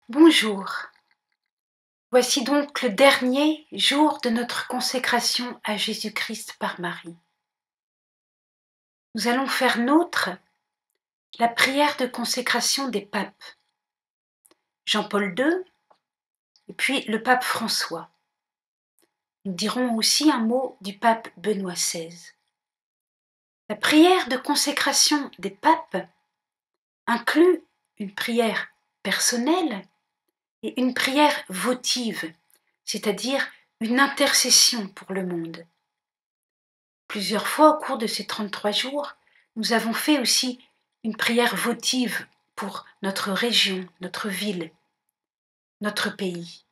Bonjour, voici donc le dernier jour de notre consécration à Jésus-Christ par Marie. Nous allons faire nôtre la prière de consécration des papes, Jean-Paul II et puis le pape François. Nous dirons aussi un mot du pape Benoît XVI. La prière de consécration des papes inclut une prière personnelle et une prière votive, c'est-à-dire une intercession pour le monde. Plusieurs fois au cours de ces 33 jours, nous avons fait aussi une prière votive pour notre région, notre ville, notre pays.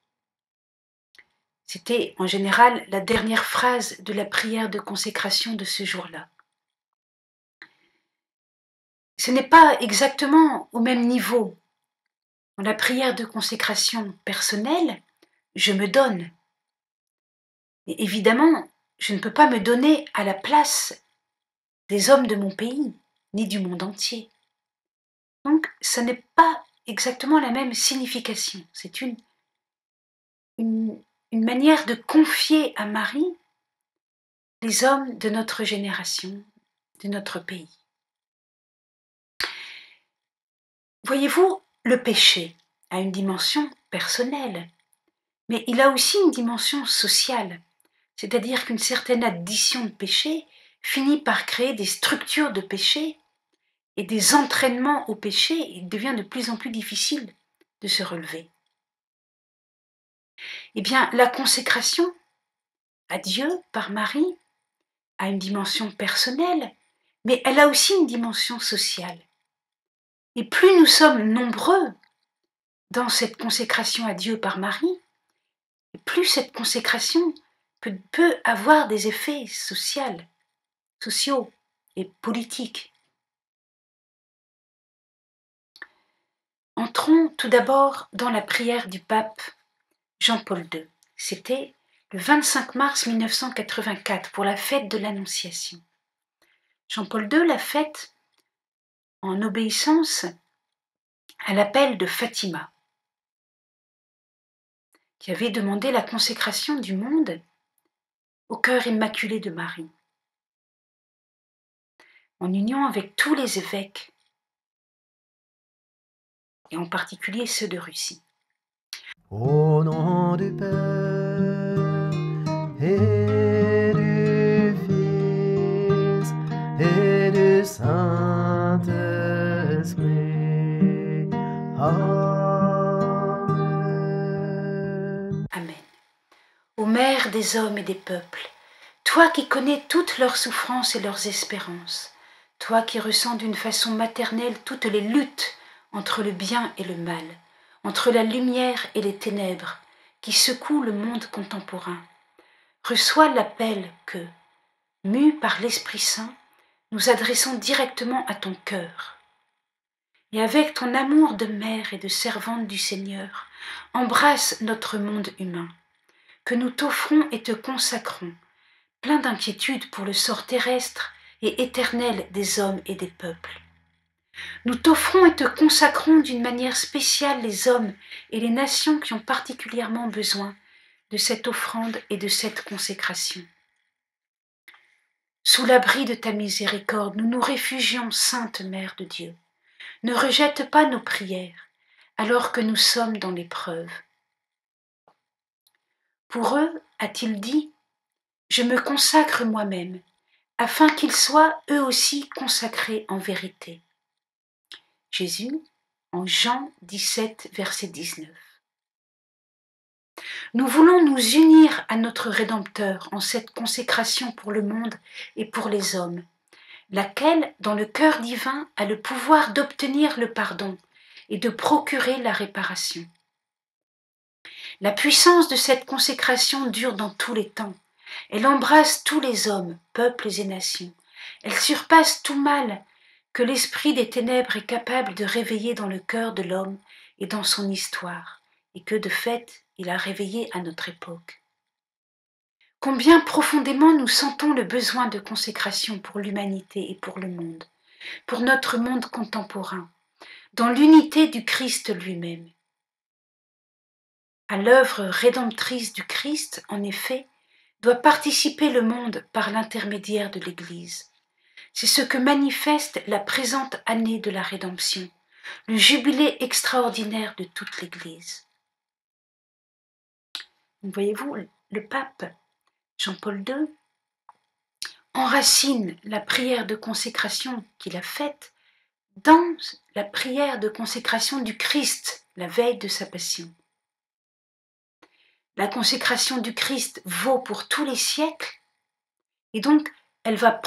C'était en général la dernière phrase de la prière de consécration de ce jour-là. Ce n'est pas exactement au même niveau. Dans la prière de consécration personnelle, je me donne. Et évidemment, je ne peux pas me donner à la place des hommes de mon pays, ni du monde entier. Donc, ça n'est pas exactement la même signification. C'est une manière de confier à Marie les hommes de notre génération, de notre pays. Voyez-vous, le péché a une dimension personnelle, mais il a aussi une dimension sociale, c'est-à-dire qu'une certaine addition de péché finit par créer des structures de péché et des entraînements au péché. Il devient de plus en plus difficile de se relever. Eh bien, la consécration à Dieu par Marie a une dimension personnelle, mais elle a aussi une dimension sociale. Et plus nous sommes nombreux dans cette consécration à Dieu par Marie, plus cette consécration peut avoir des effets sociaux et politiques. Entrons tout d'abord dans la prière du pape Jean-Paul II. C'était le 25 mars 1984 pour la fête de l'Annonciation. Jean-Paul II l'a faite en obéissance à l'appel de Fatima, qui avait demandé la consécration du monde au cœur immaculé de Marie, en union avec tous les évêques, et en particulier ceux de Russie. Au nom du Père et du Fils et du Saint-Esprit. Amen. Amen. Ô Mère des hommes et des peuples, toi qui connais toutes leurs souffrances et leurs espérances, toi qui ressens d'une façon maternelle toutes les luttes entre le bien et le mal, entre la lumière et les ténèbres, qui secouent le monde contemporain, reçois l'appel que, mus par l'Esprit Saint, nous adressons directement à ton cœur. Et avec ton amour de mère et de servante du Seigneur, embrasse notre monde humain, que nous t'offrons et te consacrons, plein d'inquiétude pour le sort terrestre et éternel des hommes et des peuples. Nous t'offrons et te consacrons d'une manière spéciale les hommes et les nations qui ont particulièrement besoin de cette offrande et de cette consécration. Sous l'abri de ta miséricorde, nous nous réfugions, Sainte Mère de Dieu. Ne rejette pas nos prières, alors que nous sommes dans l'épreuve. Pour eux, a-t-il dit, je me consacre moi-même, afin qu'ils soient eux aussi consacrés en vérité. Jésus, en Jean 17, verset 19. Nous voulons nous unir à notre Rédempteur en cette consécration pour le monde et pour les hommes, laquelle, dans le cœur divin, a le pouvoir d'obtenir le pardon et de procurer la réparation. La puissance de cette consécration dure dans tous les temps. Elle embrasse tous les hommes, peuples et nations. Elle surpasse tout mal que l'esprit des ténèbres est capable de réveiller dans le cœur de l'homme et dans son histoire, et que de fait il a réveillé à notre époque. Combien profondément nous sentons le besoin de consécration pour l'humanité et pour le monde, pour notre monde contemporain, dans l'unité du Christ lui-même. À l'œuvre rédemptrice du Christ, en effet, doit participer le monde par l'intermédiaire de l'Église. C'est ce que manifeste la présente année de la rédemption, le jubilé extraordinaire de toute l'Église. Voyez-vous, le pape Jean-Paul II enracine la prière de consécration qu'il a faite dans la prière de consécration du Christ, la veille de sa passion. La consécration du Christ vaut pour tous les siècles, et donc elle va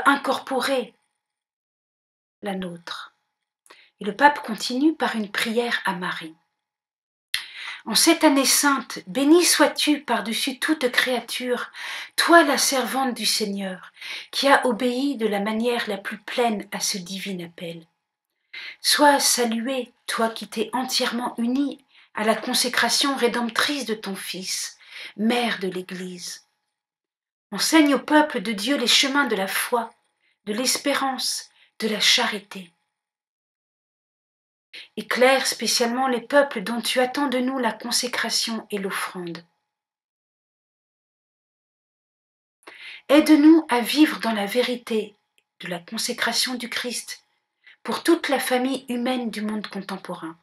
incorporer la nôtre. Et le pape continue par une prière à Marie. En cette année sainte, bénie sois-tu par-dessus toute créature, toi la servante du Seigneur, qui a obéi de la manière la plus pleine à ce divin appel. Sois saluée, toi qui t'es entièrement unie à la consécration rédemptrice de ton Fils, Mère de l'Église. Enseigne au peuple de Dieu les chemins de la foi, de l'espérance, de la charité. Éclaire spécialement les peuples dont tu attends de nous la consécration et l'offrande. Aide-nous à vivre dans la vérité de la consécration du Christ pour toute la famille humaine du monde contemporain.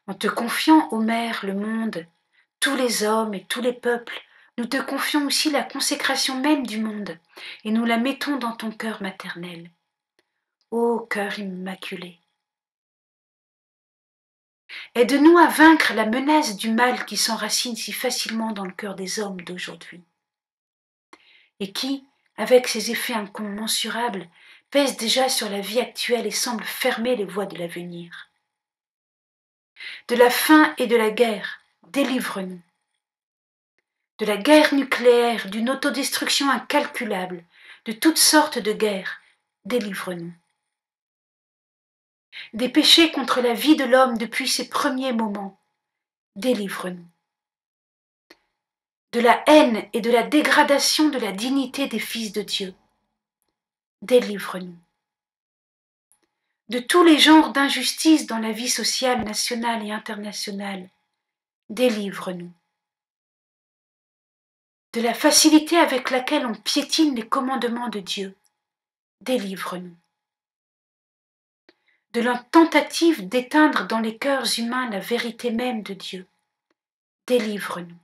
En te confiant, ô Mère, le monde, tous les hommes et tous les peuples, nous te confions aussi la consécration même du monde et nous la mettons dans ton cœur maternel. Ô cœur immaculé! Aide-nous à vaincre la menace du mal qui s'enracine si facilement dans le cœur des hommes d'aujourd'hui et qui, avec ses effets incommensurables, pèse déjà sur la vie actuelle et semble fermer les voies de l'avenir. De la faim et de la guerre, délivre-nous. De la guerre nucléaire, d'une autodestruction incalculable, de toutes sortes de guerres, délivre-nous. Des péchés contre la vie de l'homme depuis ses premiers moments, délivre-nous. De la haine et de la dégradation de la dignité des fils de Dieu, délivre-nous. De tous les genres d'injustice dans la vie sociale, nationale et internationale, délivre-nous. De la facilité avec laquelle on piétine les commandements de Dieu, délivre-nous. De la tentative d'éteindre dans les cœurs humains la vérité même de Dieu, délivre-nous.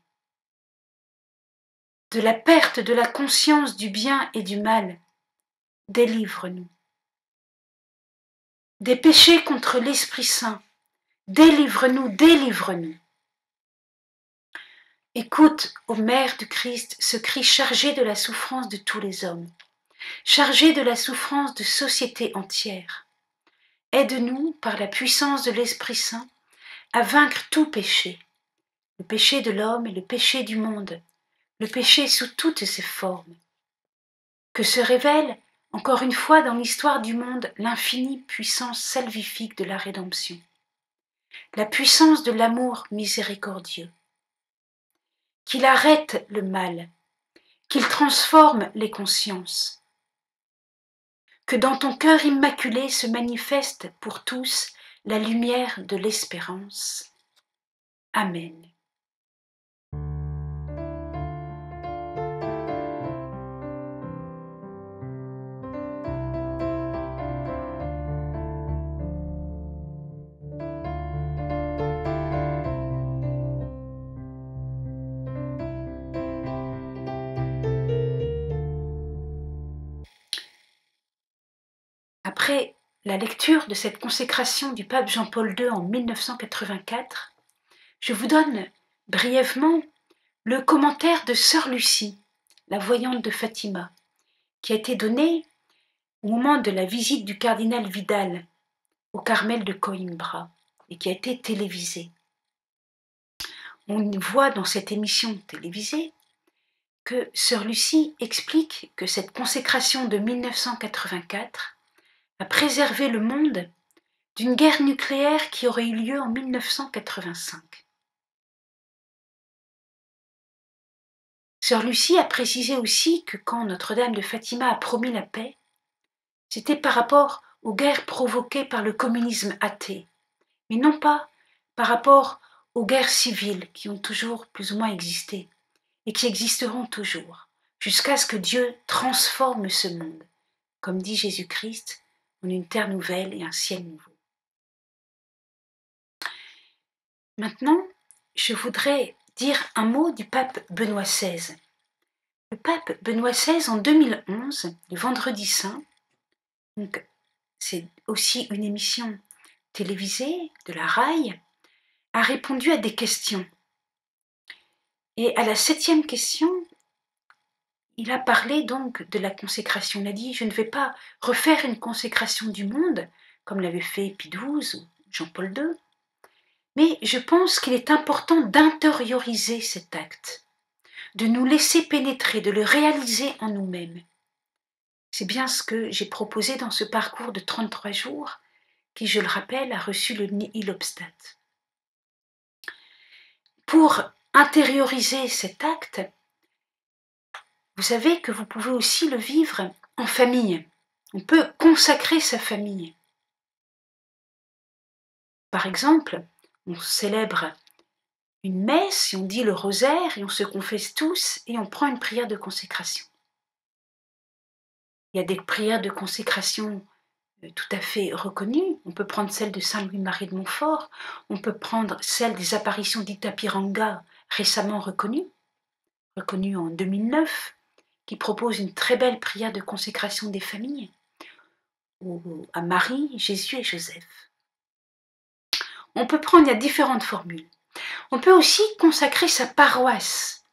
De la perte de la conscience du bien et du mal, délivre-nous. Des péchés contre l'Esprit Saint, délivre-nous, délivre-nous. Écoute, ô Mère du Christ, ce cri chargé de la souffrance de tous les hommes, chargé de la souffrance de sociétés entières. Aide-nous, par la puissance de l'Esprit Saint, à vaincre tout péché, le péché de l'homme et le péché du monde, le péché sous toutes ses formes. Que se révèle, encore une fois dans l'histoire du monde, l'infinie puissance salvifique de la rédemption, la puissance de l'amour miséricordieux. Qu'il arrête le mal, qu'il transforme les consciences. Que dans ton cœur immaculé se manifeste pour tous la lumière de l'espérance. Amen. Après la lecture de cette consécration du pape Jean-Paul II en 1984, je vous donne brièvement le commentaire de Sœur Lucie, la voyante de Fatima, qui a été donné au moment de la visite du cardinal Vidal au Carmel de Coimbra et qui a été télévisé. On voit dans cette émission télévisée que Sœur Lucie explique que cette consécration de 1984 a préservé le monde d'une guerre nucléaire qui aurait eu lieu en 1985. Sœur Lucie a précisé aussi que quand Notre-Dame de Fatima a promis la paix, c'était par rapport aux guerres provoquées par le communisme athée mais non pas par rapport aux guerres civiles qui ont toujours plus ou moins existé et qui existeront toujours, jusqu'à ce que Dieu transforme ce monde, comme dit Jésus-Christ, en une terre nouvelle et un ciel nouveau. Maintenant, je voudrais dire un mot du pape Benoît XVI. Le pape Benoît XVI, en 2011, le Vendredi Saint, donc c'est aussi une émission télévisée de la RAI, a répondu à des questions. Et à la 7e question, il a parlé donc de la consécration. Il a dit « Je ne vais pas refaire une consécration du monde, comme l'avait fait Pie XII ou Jean-Paul II, mais je pense qu'il est important d'intérioriser cet acte, de nous laisser pénétrer, de le réaliser en nous-mêmes. » C'est bien ce que j'ai proposé dans ce parcours de 33 jours, qui, je le rappelle, a reçu le Nihil Obstat. Pour intérioriser cet acte, vous savez que vous pouvez aussi le vivre en famille. On peut consacrer sa famille. Par exemple, on célèbre une messe et on dit le rosaire et on se confesse tous et on prend une prière de consécration. Il y a des prières de consécration tout à fait reconnues. On peut prendre celle de Saint Louis-Marie de Montfort, on peut prendre celle des apparitions d'Itapiranga récemment reconnue en 2009, qui propose une très belle prière de consécration des familles, ou à Marie, Jésus et Joseph. On peut prendre, il y a différentes formules. On peut aussi consacrer sa paroisse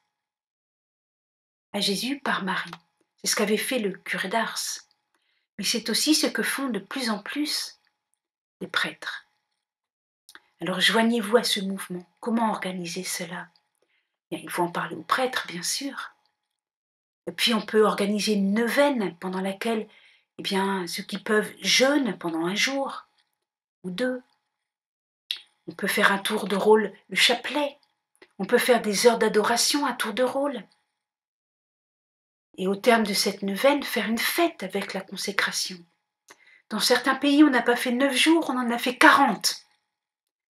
à Jésus par Marie. C'est ce qu'avait fait le curé d'Ars. Mais c'est aussi ce que font de plus en plus les prêtres. Alors joignez-vous à ce mouvement. Comment organiser cela? Il faut en parler aux prêtres, bien sûr. Et puis on peut organiser une neuvaine pendant laquelle ceux qui peuvent jeûnent pendant 1 jour ou 2. On peut faire un tour de rôle, le chapelet. On peut faire des heures d'adoration à tour de rôle. Et au terme de cette neuvaine, faire une fête avec la consécration. Dans certains pays, on n'a pas fait 9 jours, on en a fait 40.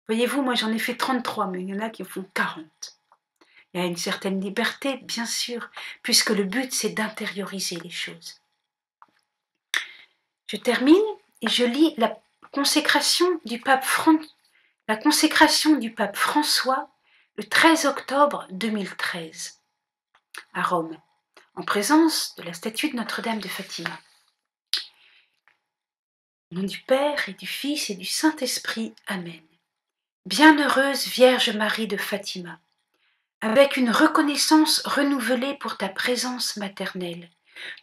Voyez-vous, moi j'en ai fait 33, mais il y en a qui en font 40. Il y a une certaine liberté, bien sûr, puisque le but c'est d'intérioriser les choses. Je termine et je lis la consécration du pape François le 13 octobre 2013 à Rome, en présence de la statue de Notre-Dame de Fatima. Au nom du Père et du Fils et du Saint-Esprit, Amen. Bienheureuse Vierge Marie de Fatima, avec une reconnaissance renouvelée pour ta présence maternelle,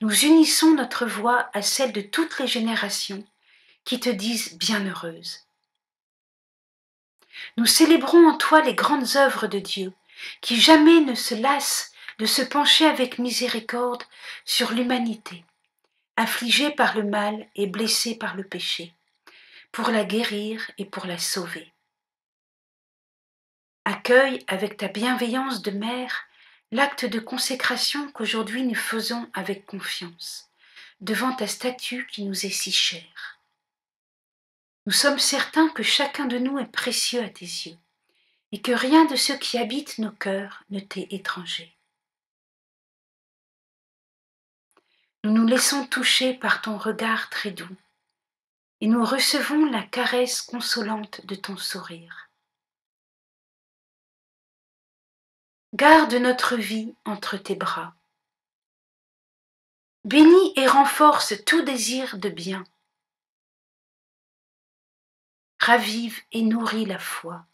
nous unissons notre voix à celle de toutes les générations qui te disent bienheureuse. Nous célébrons en toi les grandes œuvres de Dieu, qui jamais ne se lassent de se pencher avec miséricorde sur l'humanité, affligée par le mal et blessée par le péché, pour la guérir et pour la sauver. Accueille avec ta bienveillance de mère l'acte de consécration qu'aujourd'hui nous faisons avec confiance, devant ta statue qui nous est si chère. Nous sommes certains que chacun de nous est précieux à tes yeux, et que rien de ce qui habite nos cœurs ne t'est étranger. Nous nous laissons toucher par ton regard très doux, et nous recevons la caresse consolante de ton sourire. Garde notre vie entre tes bras. Bénis et renforce tout désir de bien. Ravive et nourris la foi.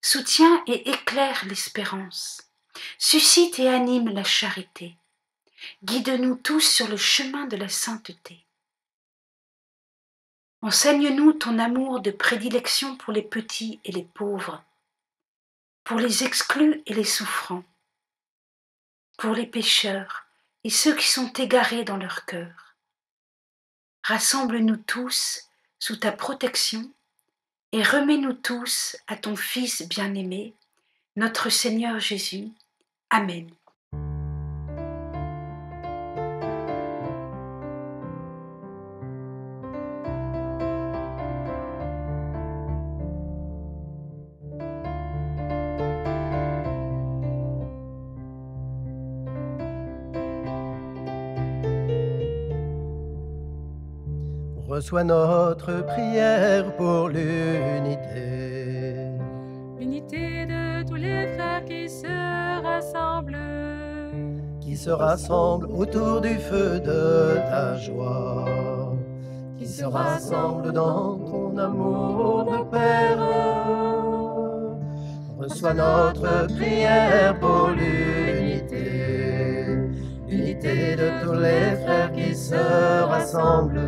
Soutiens et éclaire l'espérance. Suscite et anime la charité. Guide-nous tous sur le chemin de la sainteté. Enseigne-nous ton amour de prédilection pour les petits et les pauvres, pour les exclus et les souffrants, pour les pécheurs et ceux qui sont égarés dans leur cœur. Rassemble-nous tous sous ta protection et remets-nous tous à ton Fils bien-aimé, notre Seigneur Jésus. Amen. Reçois notre prière pour l'unité. L'unité de tous les frères qui se rassemblent autour du feu de ta joie, qui se rassemblent dans ton amour de Père. Reçois notre prière pour l'unité, l'unité de tous les frères qui se rassemblent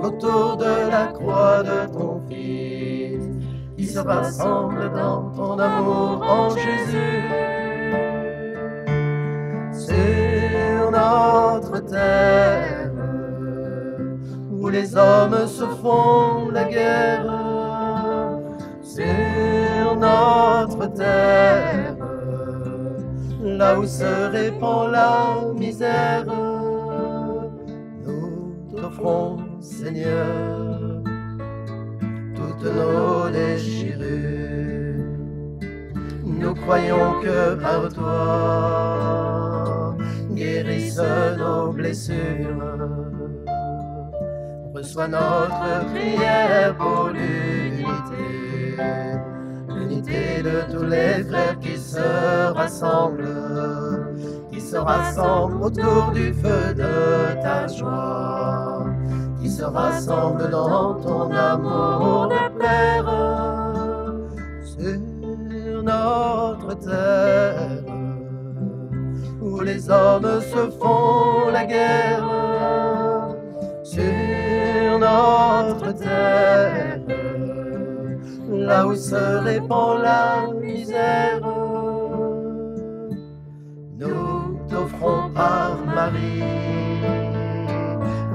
autour de la croix de ton Fils, qui se rassemblent dans ton amour en Jésus. Sur notre terre, où les hommes se font la guerre, sur notre terre, là où se répand la misère, nous t'offrons, Seigneur, toutes nos déchirures. Nous croyons que par toi guérissent nos blessures. Reçois notre prière pour l'unité, l'unité de tous les frères qui se rassemblent autour du feu de ta joie, qui se rassemblent dans ton amour de Père. Sur notre terre, où les hommes se font la guerre, sur notre terre, là où se répand la misère, nous t'offrons par Marie,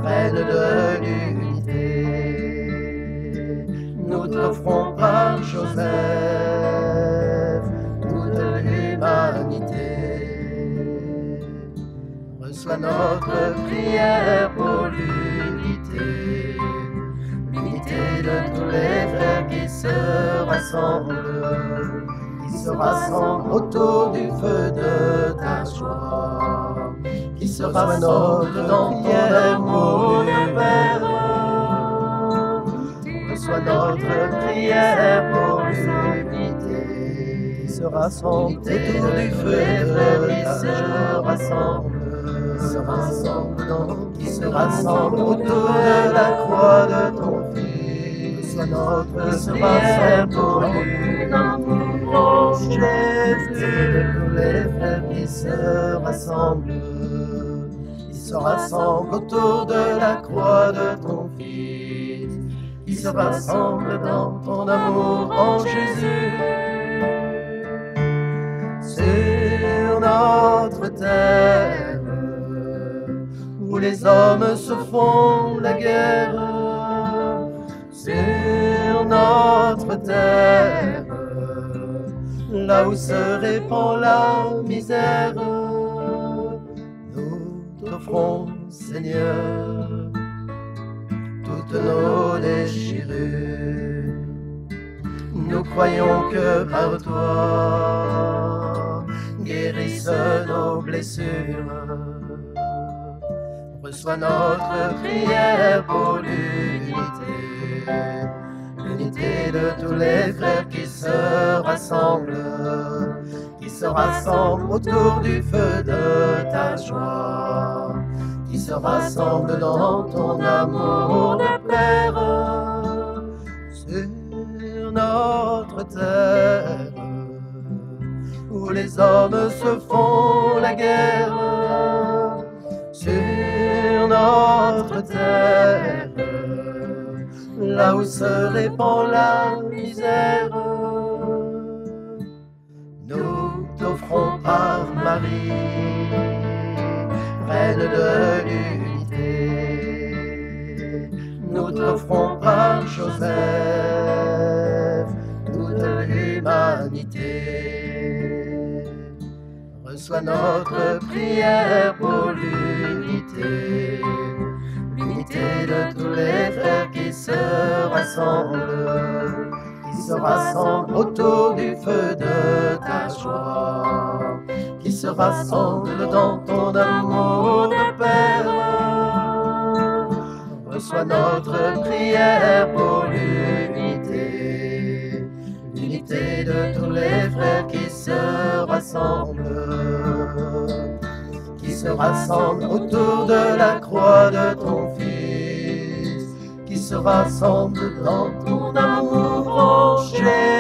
Reine de l'unité, nous t'offrons par Joseph, toute l'humanité. Reçois notre prière pour l'unité, l'unité de tous les frères qui se rassemblent autour du feu de ta joie, qui se rassemblent dans ton amour de Père. Reçois notre prière pour l'unité, qui se rassemble autour du feu de ta joie, qui se rassemble autour de la croix de ton Fils. Reçois notre prière pour l'amour, Jésus, de tous les frères qui se rassemblent autour de la croix de ton Fils, qui se rassemblent dans ton amour en Jésus. Sur notre terre, où les hommes se font la guerre, sur notre terre, là où se répand la misère, nous t'offrons, Seigneur, toutes nos déchirures. Nous croyons que par toi guérissent nos blessures. Reçois notre prière pour l'unité, l'unité de tous les frères qui se rassemblent autour du feu de ta joie, qui se rassemblent dans ton amour de Père. Sur notre terre, où les hommes se font la guerre, sur notre terre, là où se répand la misère, nous t'offrons par Marie, Reine de l'unité, nous t'offrons par Joseph, toute l'humanité. Reçois notre prière pour l'unité, l'unité de tous les frères qui se rassemblent autour du feu de ta joie, qui se rassemblent dans ton amour de Père. reçois notre prière pour l'unité, l'unité de tous les frères qui se rassemblent autour de la croix de ton Fils, qui se rassemblent dans ton amour en chair.